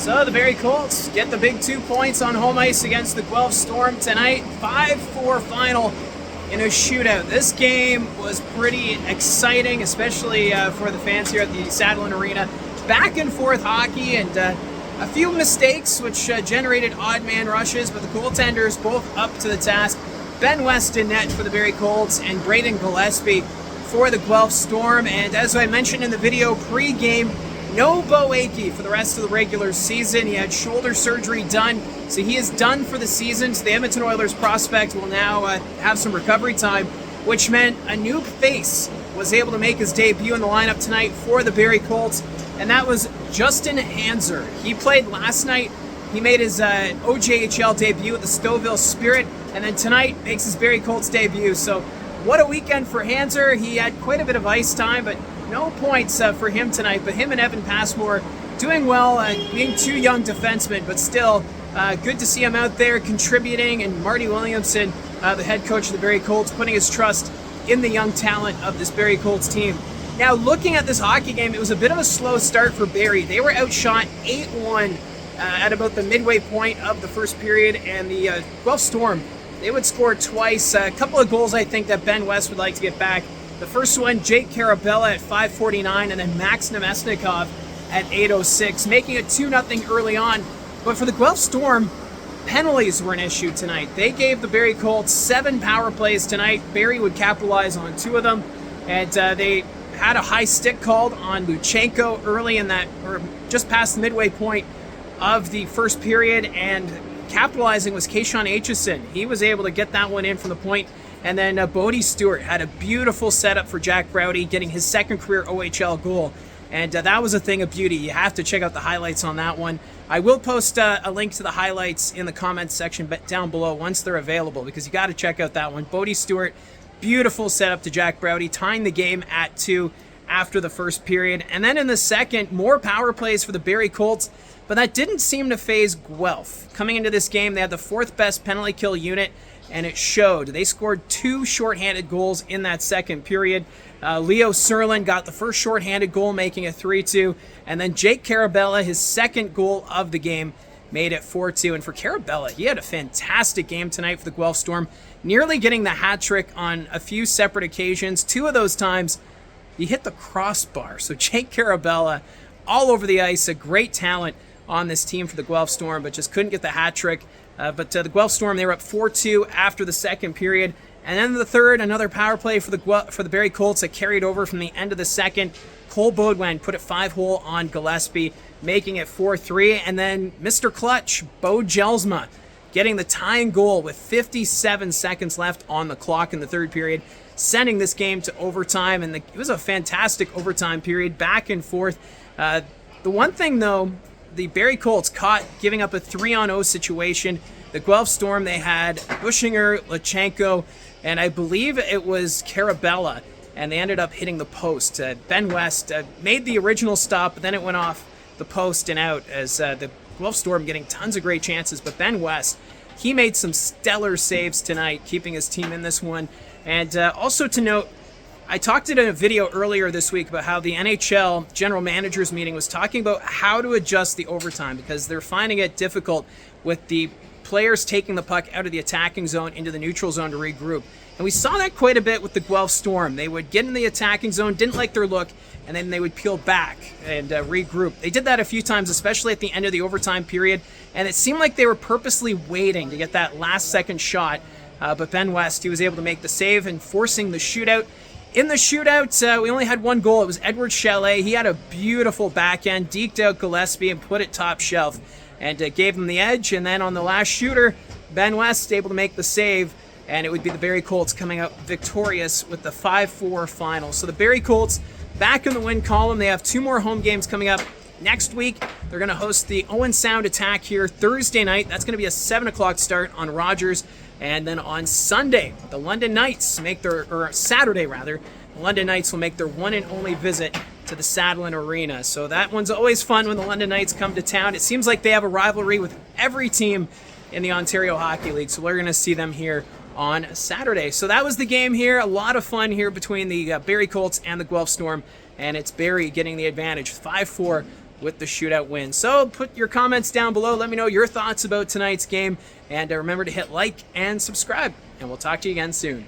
So the Barrie Colts get the big 2 points on home ice against the Guelph Storm tonight. 5-4 final in a shootout. This game was pretty exciting, especially for the fans here at the Sadlin Arena. Back and forth hockey and a few mistakes which generated odd man rushes, but the goaltenders both up to the task. Ben West in net for the Barrie Colts and Braden Gillespie for the Guelph Storm. And as I mentioned in the video pre-game, no Beau for the rest of the regular season. He had shoulder surgery done, so he is done for the season. So the Edmonton Oilers prospect will now have some recovery time, which meant a new face was able to make his debut in the lineup tonight for the Barrie Colts, and that was Justin Hanser. He played last night. He made his OJHL debut at the Stouffville Spirit, and then tonight makes his Barrie Colts debut. So what a weekend for Hanser. He had quite a bit of ice time, but no points for him tonight. But him and Evan Passmore doing well, being two young defensemen, but still good to see him out there contributing. And Marty Williamson, the head coach of the Barrie Colts, putting his trust in the young talent of this Barrie Colts team. Now, looking at this hockey game, it was a bit of a slow start for Barrie. They were outshot 8-1 at about the midway point of the first period, and the Guelph Storm, they would score twice. A couple of goals, I think, that Ben West would like to get back. The first one, Jake Carabella at 5:49, and then Max Nemesnikov at 8:06, making it 2-0 early on. But for the Guelph Storm, penalties were an issue tonight. They gave the Barrie Colts 7 power plays tonight. Barrie would capitalize on 2 of them, and they had a high stick called on Luchenko early in that, or just past the midway point of the first period, and capitalizing was Kayshawn Aitchison. He was able to get that one in from the point. And then Bodie Stewart had a beautiful setup for Jack Browdy, getting his second career OHL goal. And that was a thing of beauty. You have to check out the highlights on that one. I will post a link to the highlights in the comments section down below once they're available, because you got to check out that one. Bodie Stewart, beautiful setup to Jack Browdy, tying the game at 2 after the first period. And then in the second, more power plays for the Barrie Colts, but that didn't seem to phase Guelph. Coming into this game, they had the 4th best penalty kill unit, and it showed. They scored 2 shorthanded goals in that second period. Leo Serlin got the first shorthanded goal, making it 3-2. And then Jake Carabella, his second goal of the game, made it 4-2. And for Carabella, he had a fantastic game tonight for the Guelph Storm, nearly getting the hat trick on a few separate occasions. 2 of those times, he hit the crossbar. So Jake Carabella, all over the ice, a great talent on this team for the Guelph Storm, but just couldn't get the hat trick. But the Guelph Storm, they were up 4-2 after the second period. And then the third, another power play for the Barrie Colts that carried over from the end of the second. Cole Baudouin put it 5-hole on Gillespie, making it 4-3. And then Mr. Clutch, Beau Jelsma, getting the tying goal with 57 seconds left on the clock in the third period, sending this game to overtime. And it was a fantastic overtime period, back and forth. The one thing, though, the Barrie Colts caught giving up a 3-on-0 situation. The Guelph Storm, they had Bushinger, Luchenko, and I believe it was Carabella, and they ended up hitting the post. Ben West made the original stop, but then it went off the post and out, as the Guelph Storm getting tons of great chances. But Ben West, he made some stellar saves tonight, keeping his team in this one. And also to note, I talked in a video earlier this week about how the NHL general managers meeting was talking about how to adjust the overtime, because they're finding it difficult with the players taking the puck out of the attacking zone into the neutral zone to regroup. And we saw that quite a bit with the Guelph Storm. They would get in the attacking zone, didn't like their look, and then they would peel back and regroup. They did that a few times, especially at the end of the overtime period, and it seemed like they were purposely waiting to get that last second shot. But Ben West, he was able to make the save and forcing the shootout. In the shootout, we only had one goal. It was Eduard Sale. He had a beautiful backhand, deked out Gillespie and put it top shelf, and gave him the edge. And then on the last shooter, Ben West able to make the save, and it would be the Barrie Colts coming out victorious with the 5-4 final. So the Barrie Colts back in the win column. They have 2 more home games coming up next week. They're going to host the Owen Sound Attack here Thursday night. That's going to be a 7 o'clock start on Rogers. And then on Sunday, the London Knights Saturday rather, the London Knights will make their one and only visit to the Sadlin Arena. So that one's always fun when the London Knights come to town. It seems like they have a rivalry with every team in the Ontario Hockey League. So we're going to see them here on Saturday. So that was the game here. A lot of fun here between the Barrie Colts and the Guelph Storm. And it's Barrie getting the advantage, 5-4 with the shootout win. So put your comments down below. Let me know your thoughts about tonight's game. And remember to hit like and subscribe. And we'll talk to you again soon.